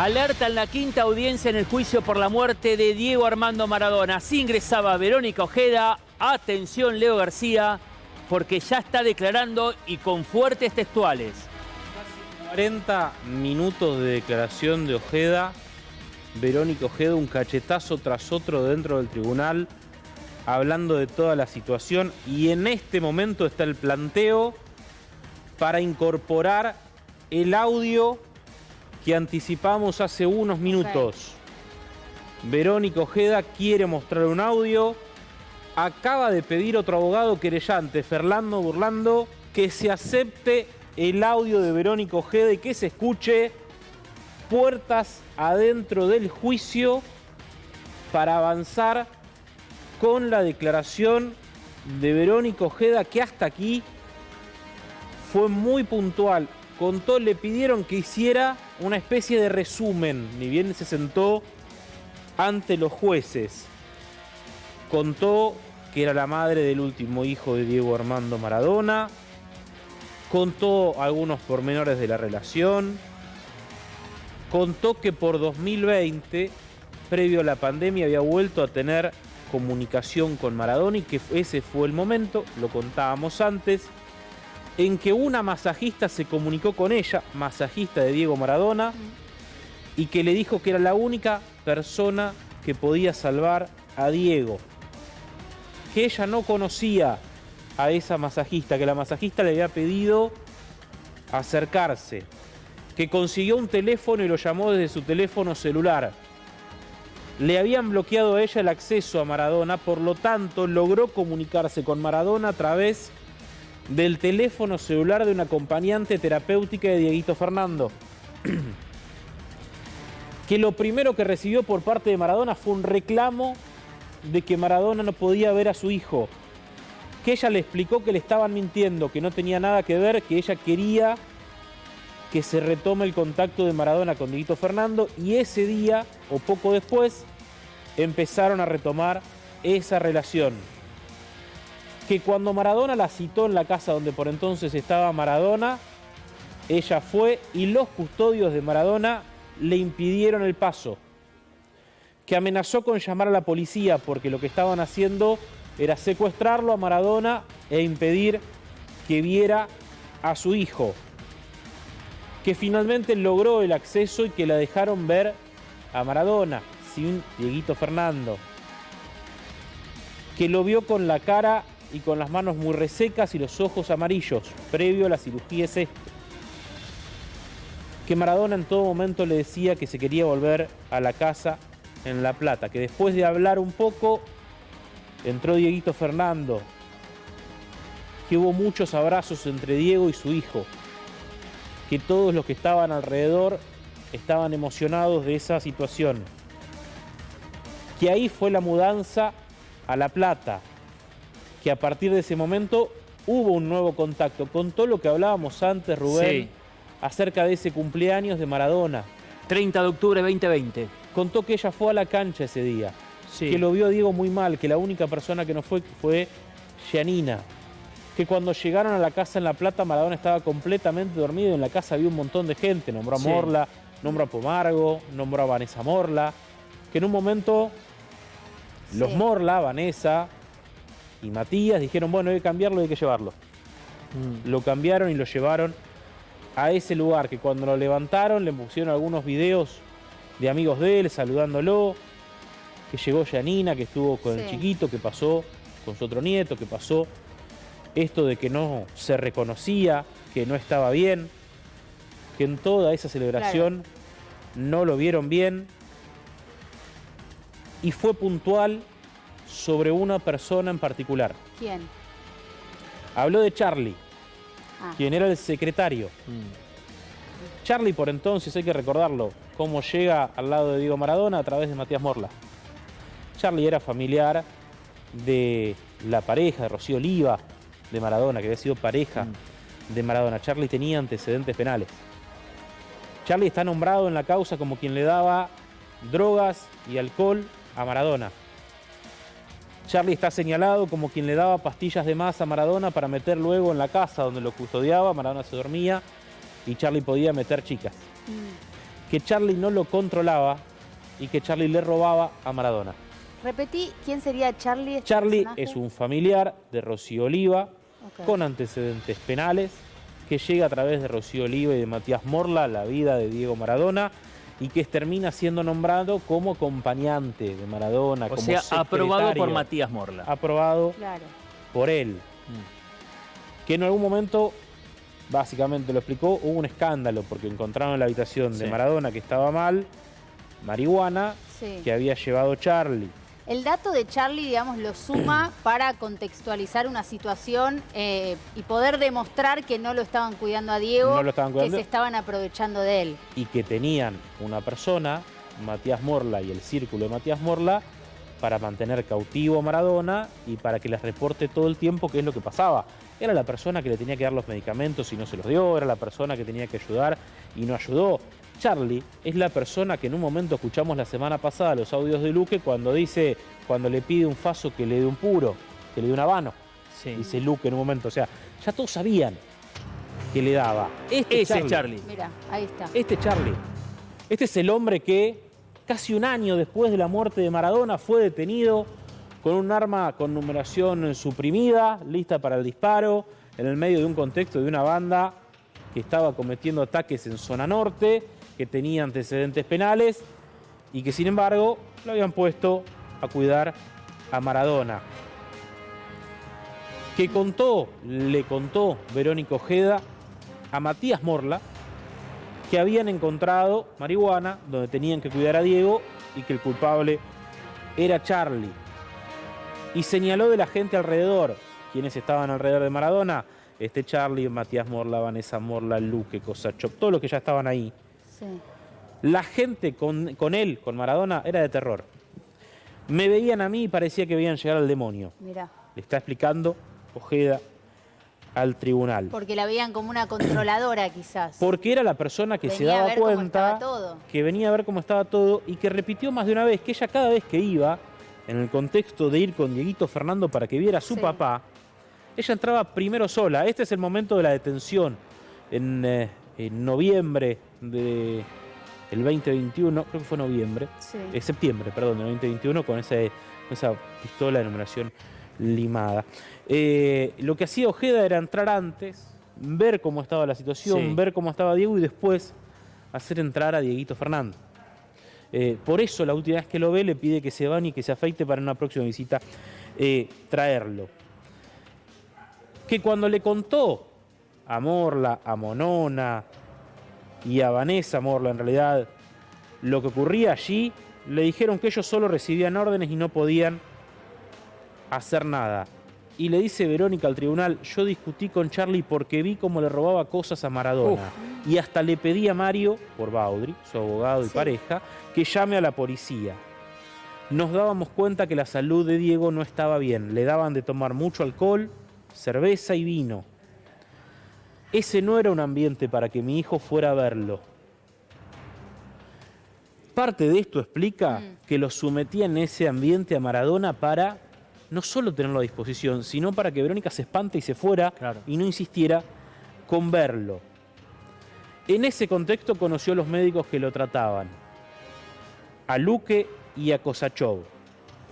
Alerta en la quinta audiencia en el juicio por la muerte de Diego Armando Maradona. Así ingresaba Verónica Ojeda. Atención, Leo García, porque ya está declarando y con fuertes textuales. Casi 40 minutos de declaración de Ojeda. Verónica Ojeda, un cachetazo tras otro dentro del tribunal, hablando de toda la situación. Y en este momento está el planteo para incorporar el audio que anticipamos hace unos minutos. Verónica Ojeda quiere mostrar un audio. Acaba de pedir otro abogado querellante, Fernando Burlando, que se acepte el audio de Verónica Ojeda y que se escuche puertas adentro del juicio para avanzar con la declaración de Verónica Ojeda, que hasta aquí fue muy puntual. Contó, le pidieron que hiciera una especie de resumen, ni bien se sentó ante los jueces. Contó que era la madre del último hijo de Diego Armando Maradona. Contó algunos pormenores de la relación. Contó que por 2020, previo a la pandemia, había vuelto a tener comunicación con Maradona y que ese fue el momento, lo contábamos antes, en que una masajista se comunicó con ella, masajista de Diego Maradona, y que le dijo que era la única persona que podía salvar a Diego. Que ella no conocía a esa masajista, que la masajista le había pedido acercarse, que consiguió un teléfono y lo llamó desde su teléfono celular. Le habían bloqueado a ella el acceso a Maradona, por lo tanto logró comunicarse con Maradona a través del teléfono celular de una acompañante terapéutica de Dieguito Fernando. Que lo primero que recibió por parte de Maradona fue un reclamo de que Maradona no podía ver a su hijo. Que ella le explicó que le estaban mintiendo, que no tenía nada que ver, que ella quería que se retome el contacto de Maradona con Dieguito Fernando, y ese día, o poco después, empezaron a retomar esa relación. Que cuando Maradona la citó en la casa donde por entonces estaba Maradona, ella fue y los custodios de Maradona le impidieron el paso. Que amenazó con llamar a la policía porque lo que estaban haciendo era secuestrarlo a Maradona e impedir que viera a su hijo. Que finalmente logró el acceso y que la dejaron ver a Maradona sin Dieguito Fernando. Que lo vio con la cara y con las manos muy resecas y los ojos amarillos, previo a la cirugía césped. Que Maradona en todo momento le decía que se quería volver a la casa en La Plata, que después de hablar un poco, entró Dieguito Fernando, que hubo muchos abrazos entre Diego y su hijo, que todos los que estaban alrededor estaban emocionados de esa situación, que ahí fue la mudanza a La Plata, que a partir de ese momento hubo un nuevo contacto. Contó lo que hablábamos antes, Rubén, acerca de ese cumpleaños de Maradona. 30 de octubre de 2020. Contó que ella fue a la cancha ese día, que lo vio a Diego muy mal, que la única persona que no fue Giannina, que cuando llegaron a la casa en La Plata, Maradona estaba completamente dormido y en la casa había un montón de gente. Nombró a Morla, nombró a Pomargo, nombró a Vanessa Morla, que en un momento los Morla, Vanessa y Matías dijeron, bueno, hay que cambiarlo, hay que llevarlo. Lo cambiaron y lo llevaron a ese lugar, que cuando lo levantaron le pusieron algunos videos de amigos de él saludándolo, que llegó Giannina, que estuvo con el chiquito, que pasó con su otro nieto, que pasó esto de que no se reconocía, que no estaba bien, que en toda esa celebración no lo vieron bien, y fue puntual sobre una persona en particular. ¿Quién? Habló de Charlie, quien era el secretario. Charlie, por entonces, hay que recordarlo, cómo llega al lado de Diego Maradona a través de Matías Morla. Charlie era familiar de la pareja de Rocío Oliva, de Maradona, que había sido pareja de Maradona. Charlie tenía antecedentes penales. Charlie está nombrado en la causa como quien le daba drogas y alcohol a Maradona. Charlie está señalado como quien le daba pastillas de más a Maradona para meter luego en la casa donde lo custodiaba. Maradona se dormía y Charlie podía meter chicas. que Charlie no lo controlaba y que Charlie le robaba a Maradona. Repetí, ¿quién sería Charlie? Charlie es un familiar de Rocío Oliva, Ok. con antecedentes penales, que llega a través de Rocío Oliva y de Matías Morla a la vida de Diego Maradona y que termina siendo nombrado como acompañante de Maradona, O como sea, aprobado por secretario. Matías Morla. Aprobado Claro. por él. Que en algún momento, básicamente lo explicó, hubo un escándalo porque encontraron en la habitación de Sí. Maradona que estaba mal marihuana Sí. que había llevado Charlie. El dato de Charlie, digamos, lo suma para contextualizar una situación y poder demostrar que no lo estaban cuidando a Diego, No lo estaban cuidando. que se estaban aprovechando de él. Y que tenían una persona, Matías Morla y el círculo de Matías Morla, para mantener cautivo a Maradona y para que les reporte todo el tiempo qué es lo que pasaba. Era la persona que le tenía que dar los medicamentos y no se los dio, era la persona que tenía que ayudar y no ayudó. Charlie es la persona que en un momento escuchamos la semana pasada los audios de Luque cuando dice, cuando le pide un faso que le dé un puro, que le dé un habano. Sí. Dice Luque en un momento, o sea, ya todos sabían que le daba. Ese es Charlie. Mira, ahí está. Este Charlie. Este es el hombre que casi un año después de la muerte de Maradona fue detenido con un arma con numeración suprimida, lista para el disparo, en el medio de un contexto de una banda que estaba cometiendo ataques en zona norte, que tenía antecedentes penales y que sin embargo lo habían puesto a cuidar a Maradona. Que le contó Verónica Ojeda a Matías Morla que habían encontrado marihuana donde tenían que cuidar a Diego y que el culpable era Charlie. Y señaló de la gente alrededor, quienes estaban alrededor de Maradona, Charlie, Matías Morla, Vanessa Morla, Luque, Cosachop, todos los que ya estaban ahí. Sí. La gente con él, con Maradona, era de terror. Me veían a mí y parecía que veían llegar al demonio. Mira. Le está explicando Ojeda al tribunal. Porque la veían como una controladora, quizás. Porque era la persona que se Venía a daba ver cómo cuenta, estaba todo. que venía a ver cómo estaba todo y que repitió más de una vez que ella cada vez que iba, en el contexto de ir con Dieguito Fernando para que viera a su Sí. papá, ella entraba primero sola. Este es el momento de la detención en noviembre del 2021, creo que fue noviembre, Sí. septiembre, perdón, del 2021, con esa pistola de numeración limada. Lo que hacía Ojeda era entrar antes, ver cómo estaba la situación, Sí. ver cómo estaba Diego y después hacer entrar a Dieguito Fernando. Por eso la última vez que lo ve le pide que se bañe y que se afeite para una próxima visita traerlo. Que cuando le contó a Morla, a Monona y a Vanessa Morla en realidad lo que ocurría allí, le dijeron que ellos solo recibían órdenes y no podían hacer nada. Y le dice Verónica al tribunal, yo discutí con Charlie porque vi cómo le robaba cosas a Maradona. Y hasta le pedí a Mario, por Baudry, su abogado y Sí. pareja, que llame a la policía. Nos dábamos cuenta que la salud de Diego no estaba bien. Le daban de tomar mucho alcohol, cerveza y vino. Ese no era un ambiente para que mi hijo fuera a verlo. Parte de esto explica que lo sometía en ese ambiente a Maradona para no solo tenerlo a disposición, sino para que Verónica se espante y se fuera Claro. y no insistiera con verlo. En ese contexto conoció a los médicos que lo trataban, a Luque y a Cosachov.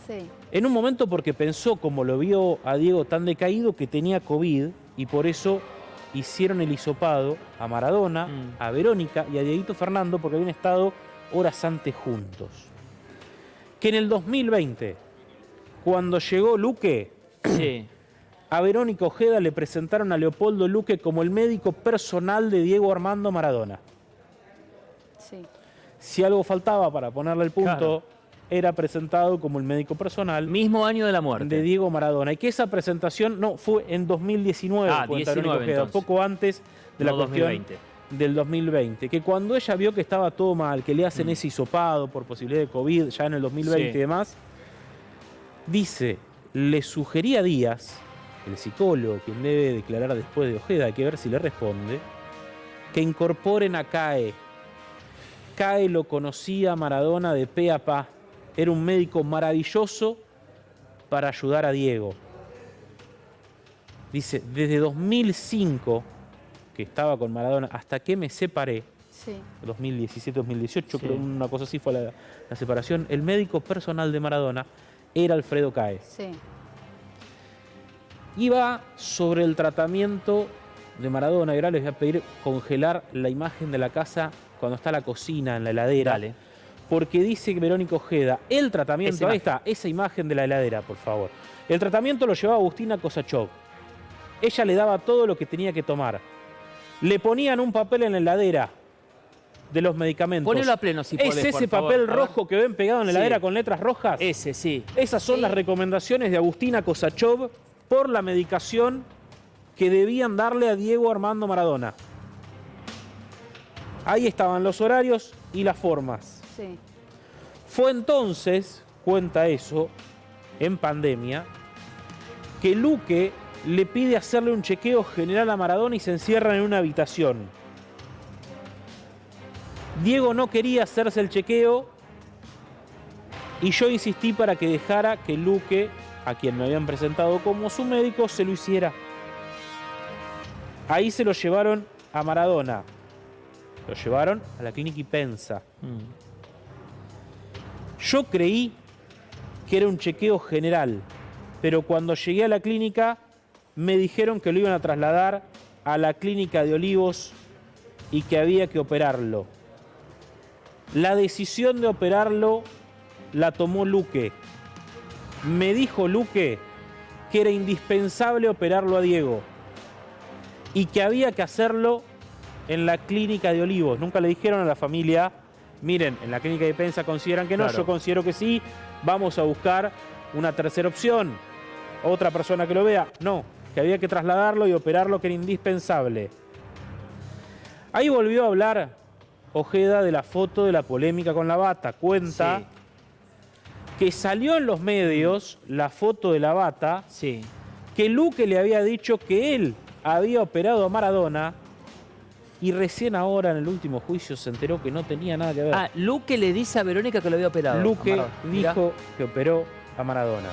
Sí. En un momento porque pensó, como lo vio a Diego tan decaído, que tenía COVID y por eso hicieron el hisopado a Maradona, a Verónica y a Dieguito Fernando porque habían estado horas antes juntos. Que en el 2020, cuando llegó Luque, Sí. a Verónica Ojeda le presentaron a Leopoldo Luque como el médico personal de Diego Armando Maradona. Sí. Si algo faltaba para ponerle el punto, Claro. era presentado como el médico personal Mismo año de la muerte. de Diego Maradona. Y que esa presentación no fue en 2019, cuenta 19 Verónica Ojeda, entonces. poco antes de la No, cuestión 2020. del 2020. Que cuando ella vio que estaba todo mal, que le hacen ese hisopado por posibilidad de COVID ya en el 2020 Sí. y demás, dice, le sugería a Díaz, el psicólogo, quien debe declarar después de Ojeda, hay que ver si le responde, que incorporen a CAE. CAE lo conocía a Maradona de pe a pa. Era un médico maravilloso para ayudar a Diego. Dice, desde 2005, que estaba con Maradona, hasta que me separé, Sí. 2017-2018, Sí. creo una cosa así fue la separación. El médico personal de Maradona era Alfredo Cae. Sí. Iba sobre el tratamiento de Maradona, y ahora les voy a pedir congelar la imagen de la casa cuando está la cocina en la heladera. Dale. Porque dice Verónica Ojeda, el tratamiento, Esa ahí imagen. está, esa imagen de la heladera, por favor. El tratamiento lo llevaba Agustina Kosachov. Ella le daba todo lo que tenía que tomar. Le ponían un papel en la heladera de los medicamentos. Ponelo a pleno si podés, ¿Es ese por favor. papel A ver. rojo que ven pegado en la Sí. heladera con letras rojas? Ese, sí. Esas son Sí. las recomendaciones de Agustina Kosachov por la medicación que debían darle a Diego Armando Maradona. Ahí estaban los horarios y las formas. Sí. Fue entonces, cuenta eso, en pandemia, que Luque le pide hacerle un chequeo general a Maradona y se encierran en una habitación. Diego no quería hacerse el chequeo y yo insistí para que dejara que Luque, a quien me habían presentado como su médico, se lo hiciera. Ahí se lo llevaron a Maradona. Lo llevaron a la clínica Ipensa. Yo creí que era un chequeo general, pero cuando llegué a la clínica me dijeron que lo iban a trasladar a la clínica de Olivos y que había que operarlo. La decisión de operarlo la tomó Luque. Me dijo Luque que era indispensable operarlo a Diego y que había que hacerlo en la clínica de Olivos. Nunca le dijeron a la familia, miren, en la clínica de Ipensa consideran que no, Claro. yo considero que sí, vamos a buscar una tercera opción, otra persona que lo vea. No, que había que trasladarlo y operarlo, que era indispensable. Ahí volvió a hablar Ojeda de la foto de la polémica con la bata. Cuenta Sí. que salió en los medios la foto de la bata, Sí. que Luque le había dicho que él había operado a Maradona y recién ahora en el último juicio se enteró que no tenía nada que ver. Ah, Luque le dice a Verónica que lo había operado. Luque a Maradona. Mirá. dijo que operó a Maradona.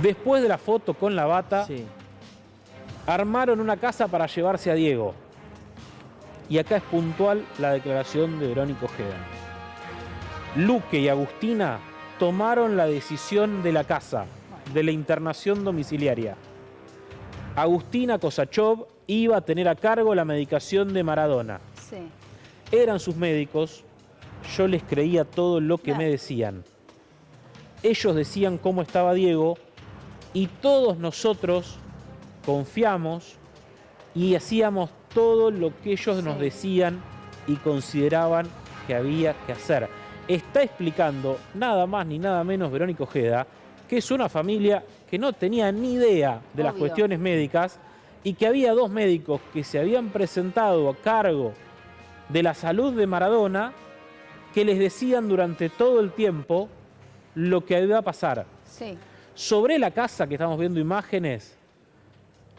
Después de la foto con la bata, Sí. armaron una casa para llevarse a Diego. Y acá es puntual la declaración de Verónica Ojeda. Luque y Agustina tomaron la decisión de la casa, de la internación domiciliaria. Agustina Kosachov iba a tener a cargo la medicación de Maradona. Sí. Eran sus médicos, yo les creía todo lo que Claro. me decían. Ellos decían cómo estaba Diego y todos nosotros confiamos y hacíamos todo lo que ellos nos Sí. decían y consideraban que había que hacer. Está explicando nada más ni nada menos Verónica Ojeda, que es una familia que no tenía ni idea de las Obvio. cuestiones médicas y que había dos médicos que se habían presentado a cargo de la salud de Maradona que les decían durante todo el tiempo lo que iba a pasar. Sí. Sobre la casa que estamos viendo imágenes,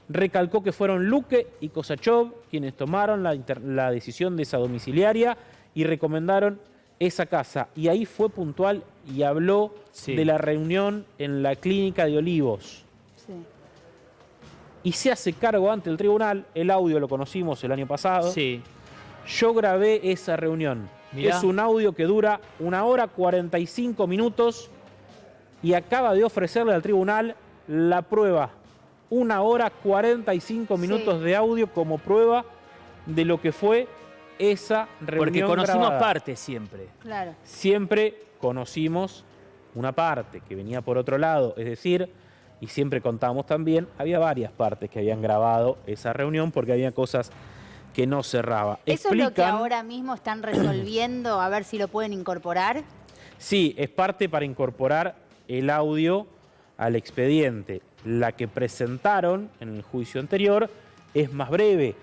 recalcó que fueron Luque y Kosachov quienes tomaron la decisión de esa domiciliaria y recomendaron esa casa. Y ahí fue puntual y habló Sí. de la reunión en la clínica de Olivos. Sí. Y se hace cargo ante el tribunal, el audio lo conocimos el año pasado. Sí. Yo grabé esa reunión. Mirá. Es un audio que dura 1 hora 45 minutos y acaba de ofrecerle al tribunal la prueba. 1 hora 45 minutos Sí. de audio como prueba de lo que fue esa reunión Porque conocimos grabada. partes siempre. Claro. Siempre conocimos una parte que venía por otro lado, es decir, y siempre contamos también, había varias partes que habían grabado esa reunión porque había cosas que no cerraba. ¿Eso es lo que Explican- ahora mismo están resolviendo? A ver si lo pueden incorporar. Sí, es parte para incorporar el audio al expediente. La que presentaron en el juicio anterior es más breve.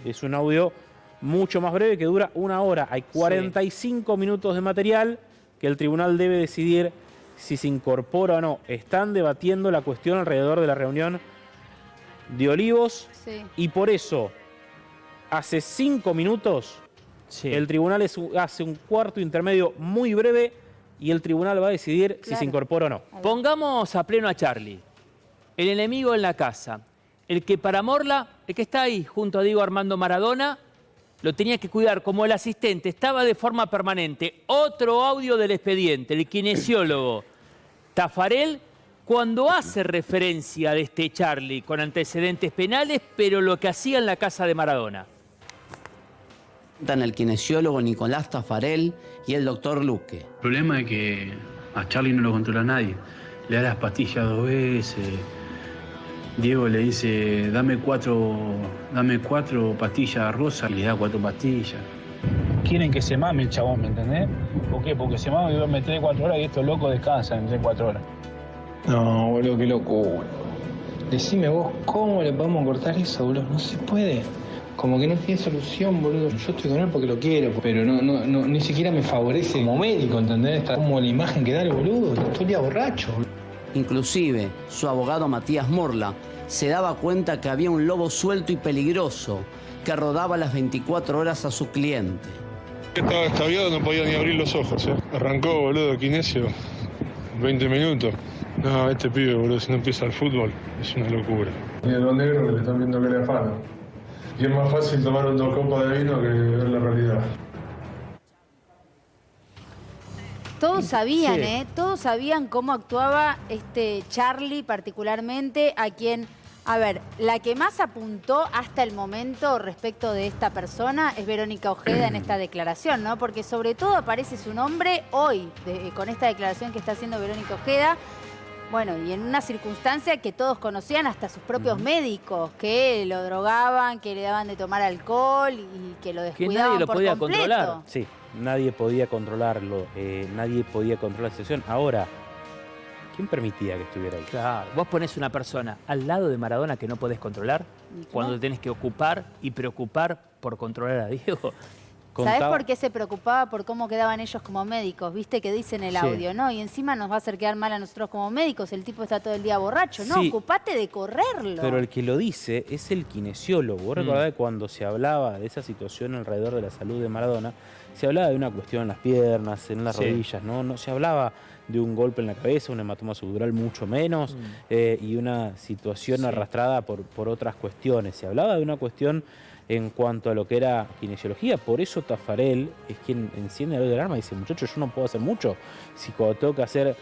Es un audio mucho más breve que dura 1 hora. Hay 45 minutos de material que el tribunal debe decidir si se incorpora o no. Están debatiendo la cuestión alrededor de la reunión de Olivos Sí. y por eso, hace 5 minutos, Sí. el tribunal hace un cuarto intermedio muy breve y el tribunal va a decidir si Claro. se incorpora o no. Ahí va. Pongamos a pleno a Charlie, el enemigo en la casa, el que para Morla, el que está ahí junto a Diego Armando Maradona, lo tenía que cuidar como el asistente, estaba de forma permanente. Otro audio del expediente, el kinesiólogo Taffarel, cuando hace referencia de este Charlie con antecedentes penales, pero lo que hacía en la casa de Maradona. El kinesiólogo Nicolás Taffarel y el doctor Luque. El problema es que a Charlie no lo controla nadie. Le da las pastillas 2 veces. Diego le dice, dame cuatro pastillas rosas y le da 4 pastillas. Quieren que se mame el chabón, ¿me entendés? ¿Por qué? Porque se mame y duerme 3-4 horas y estos locos descansan en 3-4 horas. No, boludo, qué locura. Decime vos, ¿cómo le podemos cortar eso, boludo? No se puede. Como que no tiene solución, boludo. Yo estoy con él porque lo quiero, pero no ni siquiera me favorece como médico, ¿entendés? Está como la imagen que da el boludo. Todo el día borracho, boludo. Inclusive, su abogado Matías Morla se daba cuenta que había un lobo suelto y peligroso que rodaba las 24 horas a su cliente. Estaba extraviado, no podía ni abrir los ojos, ¿eh? Arrancó, boludo, kinesio, 20 minutos. No, este pibe, boludo, si no empieza el fútbol, es una locura. Y a los negros que le están viendo que le afanan. Y es más fácil tomar 2 copas de vino que ver la realidad. Todos sabían, Sí. Todos sabían cómo actuaba este Charlie particularmente, a quien, a ver, la que más apuntó hasta el momento respecto de esta persona es Verónica Ojeda en esta declaración, ¿no? Porque sobre todo aparece su nombre hoy, con esta declaración que está haciendo Verónica Ojeda. Bueno, y en una circunstancia que todos conocían, hasta sus propios médicos, que lo drogaban, que le daban de tomar alcohol y que lo Que descuidaban nadie lo por podía completo. controlar. Sí, nadie podía controlarlo, nadie podía controlar la situación. Ahora, ¿quién permitía que estuviera ahí? Claro, vos ponés una persona al lado de Maradona que no podés controlar, ¿Y cuando cómo? te tenés que ocupar y preocupar por controlar a Diego. ¿Sabés Contaba- por qué se preocupaba por cómo quedaban ellos como médicos? ¿Viste que dice en el Sí. audio, no? Y encima nos va a hacer quedar mal a nosotros como médicos. El tipo está todo el día borracho. No, Sí. ocupate de correrlo. Pero el que lo dice es el kinesiólogo. Vos recordás que cuando se hablaba de esa situación alrededor de la salud de Maradona, se hablaba de una cuestión en las piernas, en las Sí. rodillas, ¿no? No se hablaba de un golpe en la cabeza, un hematoma subdural mucho menos, y una situación Sí. arrastrada por otras cuestiones. Se hablaba de una cuestión en cuanto a lo que era kinesiología. Por eso Taffarel es quien enciende la luz del alarma y dice, muchachos, yo no puedo hacer mucho. Si cuando tengo que hacer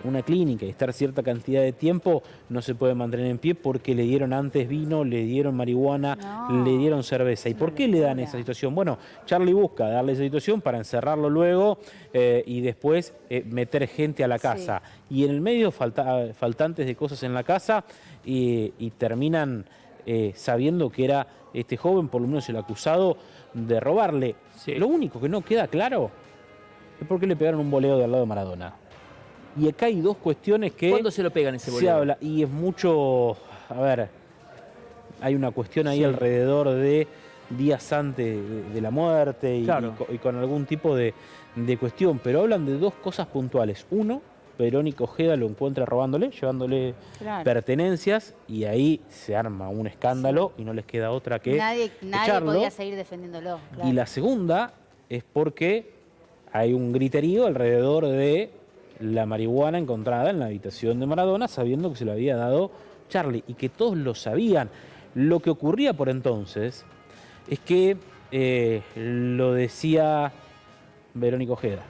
una clínica y estar cierta cantidad de tiempo, no se puede mantener en pie porque le dieron antes vino, le dieron marihuana, No. le dieron cerveza. ¿Y por qué le dan esa situación? Bueno, Charlie busca darle esa situación para encerrarlo luego y después meter gente a la casa. Y en el medio faltantes de cosas en la casa y terminan sabiendo que era este joven, por lo menos el acusado, de robarle. Sí. Lo único que no queda claro es por qué le pegaron un boleo de al lado de Maradona. Y acá hay 2 cuestiones que ¿Cuándo se lo pegan ese se bolero? habla. Y es mucho, a ver, hay una cuestión ahí Sí. alrededor de días antes de la muerte y, Claro. y con algún tipo de cuestión. Pero hablan de 2 cosas puntuales. Uno, Verónica Ojeda lo encuentra robándole, llevándole Claro. pertenencias y ahí se arma un escándalo y no les queda otra que Nadie echarlo. podía seguir defendiéndolo. Claro. Y la segunda es porque hay un griterío alrededor de la marihuana encontrada en la habitación de Maradona, sabiendo que se lo había dado Charlie y que todos lo sabían. Lo que ocurría por entonces es que lo decía Verónica Ojeda,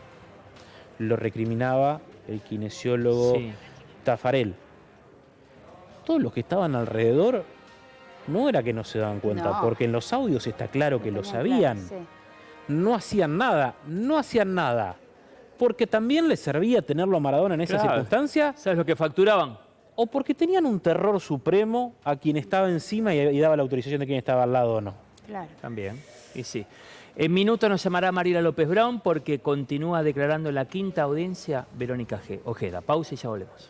lo recriminaba el kinesiólogo Sí. Taffarel. Todos los que estaban alrededor no era que no se daban cuenta, No. porque en los audios está claro que lo Tenían sabían. claro, sí. No hacían nada, porque también les servía tenerlo a Maradona en esa Claro. circunstancia, ¿Sabes lo que facturaban? o porque tenían un terror supremo a quien estaba encima y daba la autorización de quien estaba al lado o no. Claro. También, y sí. En minutos nos llamará Mariela López Brown porque continúa declarando en la 5ª audiencia Verónica Ojeda. Pausa y ya volvemos.